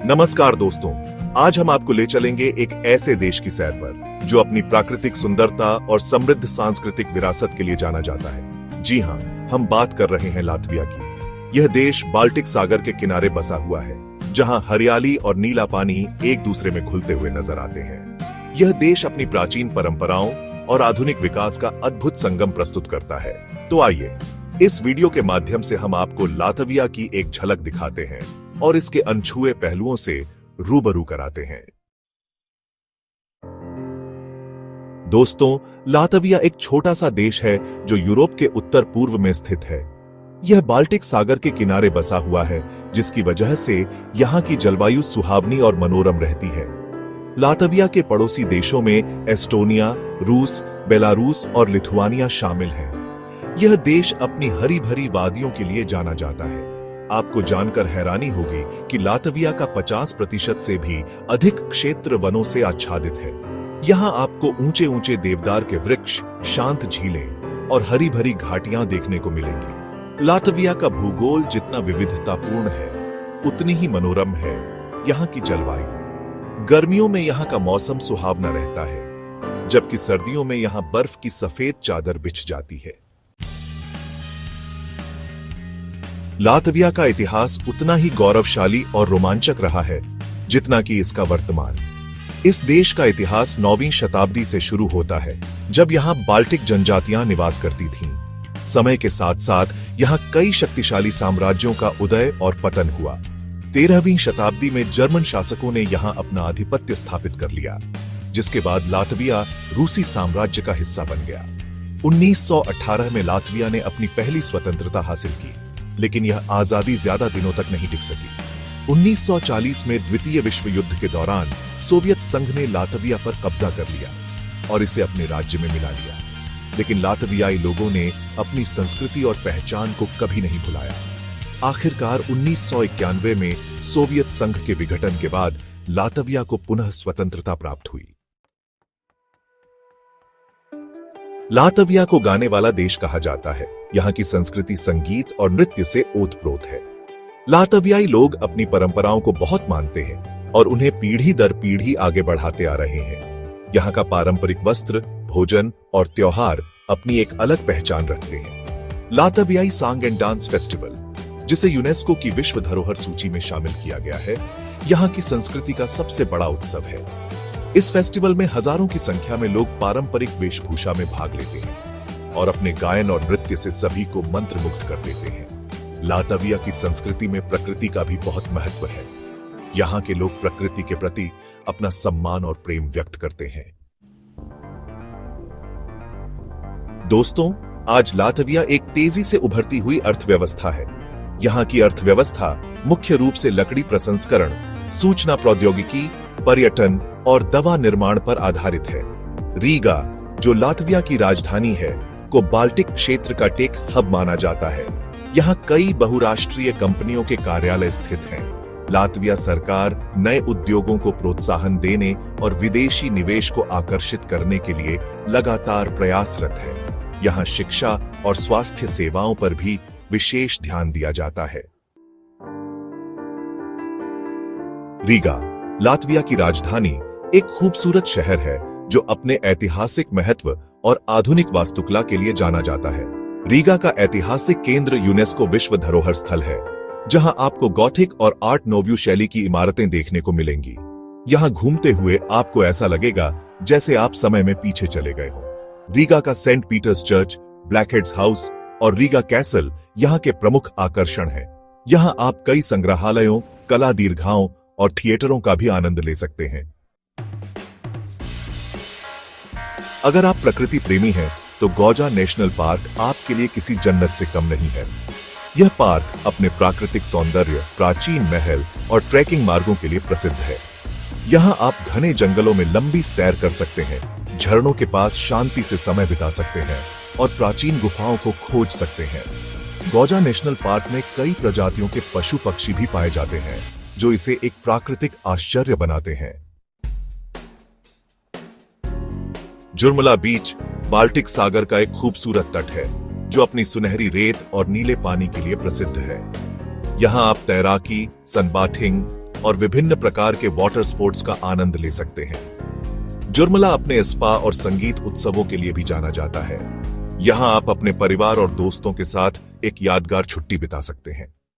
नमस्कार दोस्तों, आज हम आपको ले चलेंगे एक ऐसे देश की सैर पर जो अपनी प्राकृतिक सुंदरता और समृद्ध सांस्कृतिक विरासत के लिए जाना जाता है। जी हाँ, हम बात कर रहे हैं लातविया की। यह देश बाल्टिक सागर के किनारे बसा हुआ है, जहां हरियाली और नीला पानी एक दूसरे में घुलते हुए नजर आते हैं। यह देश अपनी प्राचीन परंपराओं और आधुनिक विकास का अद्भुत संगम प्रस्तुत करता है। तो आइए, इस वीडियो के माध्यम से हम आपको लातविया की एक झलक दिखाते हैं और इसके अनछुए पहलुओं से रूबरू कराते हैं। दोस्तों, लातविया एक छोटा सा देश है जो यूरोप के उत्तर पूर्व में स्थित है। यह बाल्टिक सागर के किनारे बसा हुआ है, जिसकी वजह से यहां की जलवायु सुहावनी और मनोरम रहती है। लातविया के पड़ोसी देशों में एस्टोनिया, रूस, बेलारूस और लिथुआनिया शामिल हैं। यह देश अपनी हरी भरी वादियों के लिए जाना जाता है। आपको जानकर हैरानी होगी कि लातविया का 50% से भी अधिक क्षेत्र वनों से आच्छादित है। यहाँ आपको ऊंचे ऊंचे देवदार के वृक्ष, शांत झीलें और हरी भरी घाटियां देखने को मिलेंगी। लातविया का भूगोल जितना विविधतापूर्ण है, उतनी ही मनोरम है यहाँ की जलवायु। गर्मियों में यहाँ का मौसम सुहावना रहता है, जबकि सर्दियों में यहाँ बर्फ की सफेद चादर बिछ जाती है। लातविया का इतिहास उतना ही गौरवशाली और रोमांचक रहा है जितना कि इसका वर्तमान। इस देश का इतिहास 9वीं शताब्दी से शुरू होता है, जब यहाँ बाल्टिक जनजातियां निवास करती थीं। समय के साथ साथ यहाँ कई शक्तिशाली साम्राज्यों का उदय और पतन हुआ। 13वीं शताब्दी में जर्मन शासकों ने यहाँ अपना आधिपत्य स्थापित कर लिया, जिसके बाद लातविया रूसी साम्राज्य का हिस्सा बन गया। 1918 में लातविया ने अपनी पहली स्वतंत्रता हासिल की, लेकिन यह आजादी ज्यादा दिनों तक नहीं टिक सकी। 1940 में द्वितीय विश्व युद्ध के दौरान सोवियत संघ ने लातविया पर कब्जा कर लिया और इसे अपने राज्य में मिला लिया। लेकिन लातवियाई लोगों ने अपनी संस्कृति और पहचान को कभी नहीं भुलाया। आखिरकार 1991 में सोवियत संघ के विघटन के बाद लातविया को पुनः स्वतंत्रता प्राप्त हुई। लातविया को गाने वाला देश कहा जाता है। यहाँ की संस्कृति संगीत और नृत्य से ओतप्रोत है। लातवियाई लोग अपनी परंपराओं को बहुत मानते हैं और उन्हें पीढ़ी दर पीढ़ी आगे बढ़ाते आ रहे हैं। यहाँ का पारंपरिक वस्त्र, भोजन और त्योहार अपनी एक अलग पहचान रखते हैं। लातवियाई सॉन्ग एंड डांस फेस्टिवल, जिसे यूनेस्को की विश्व धरोहर सूची में शामिल किया गया है, यहाँ की संस्कृति का सबसे बड़ा उत्सव है। इस फेस्टिवल में हजारों की संख्या में लोग पारंपरिक वेशभूषा में भाग लेते हैं और अपने गायन और नृत्य से सभी को मंत्रमुग्ध कर देते हैं। लातविया की संस्कृति में प्रकृति का भी बहुत महत्व है। यहाँ के लोग प्रकृति के प्रति अपना सम्मान और प्रेम व्यक्त करते हैं। दोस्तों, आज लातविया एक तेजी से उभरती हुई अर्थव्यवस्था है। यहाँ की अर्थव्यवस्था मुख्य रूप से लकड़ी प्रसंस्करण, सूचना प्रौद्योगिकी, पर्यटन और दवा निर्माण पर आधारित है। रीगा, जो लातविया की राजधानी है, को बाल्टिक क्षेत्र का टेक हब माना जाता है। यहाँ कई बहुराष्ट्रीय कंपनियों के कार्यालय स्थित हैं। लातविया सरकार नए उद्योगों को प्रोत्साहन देने और विदेशी निवेश को आकर्षित करने के लिए लगातार प्रयासरत है। यहाँ शिक्षा और स्वास्थ्य सेवाओं पर भी विशेष ध्यान दिया जाता है। रीगा, लातविया की राजधानी, एक खूबसूरत शहर है जो अपने ऐतिहासिक महत्व और आधुनिक वास्तुकला के लिए जाना जाता है। रीगा का ऐतिहासिक केंद्र यूनेस्को विश्व धरोहर स्थल है, जहां आपको गॉथिक और आर्ट नोव्यू शैली की इमारतें देखने को मिलेंगी। यहां घूमते हुए आपको ऐसा लगेगा जैसे आप समय में पीछे चले गए हो। रीगा का saint Peter's church, blackheads house और रीगा कैसल यहां के प्रमुख आकर्षण हैं। यहां आप कई संग्रहालयों, कला दीर्घाओं और थिएटरों का भी आनंद ले सकते हैं। अगर आप प्रकृति प्रेमी हैं, तो गौजा नेशनल पार्क आपके लिए किसी जन्नत से कम नहीं है। यह पार्क अपने प्राकृतिक सौंदर्य, प्राचीन महल और ट्रैकिंग मार्गों के लिए प्रसिद्ध है। यहाँ आप घने जंगलों में लंबी सैर कर सकते हैं, झरनों के पास शांति से समय बिता सकते हैं और प्राचीन गुफाओं को खोज सकते हैं। गौजा नेशनल पार्क में कई प्रजातियों के पशु पक्षी भी पाए जाते हैं, जो इसे एक प्राकृतिक आश्चर्य बनाते हैं। जुर्मला बीच बाल्टिक सागर का एक खूबसूरत तट है, जो अपनी सुनहरी रेत और नीले पानी के लिए प्रसिद्ध है। यहाँ आप तैराकी, सनबाथिंग, और विभिन्न प्रकार के वाटर स्पोर्ट्स का आनंद ले सकते हैं। जुर्मला अपने स्पा और संगीत उत्सवों के लिए भी जाना जाता है। यहाँ आप अपने परिवार और दोस्तों के साथ एक यादगार छुट्टी बिता सकते हैं।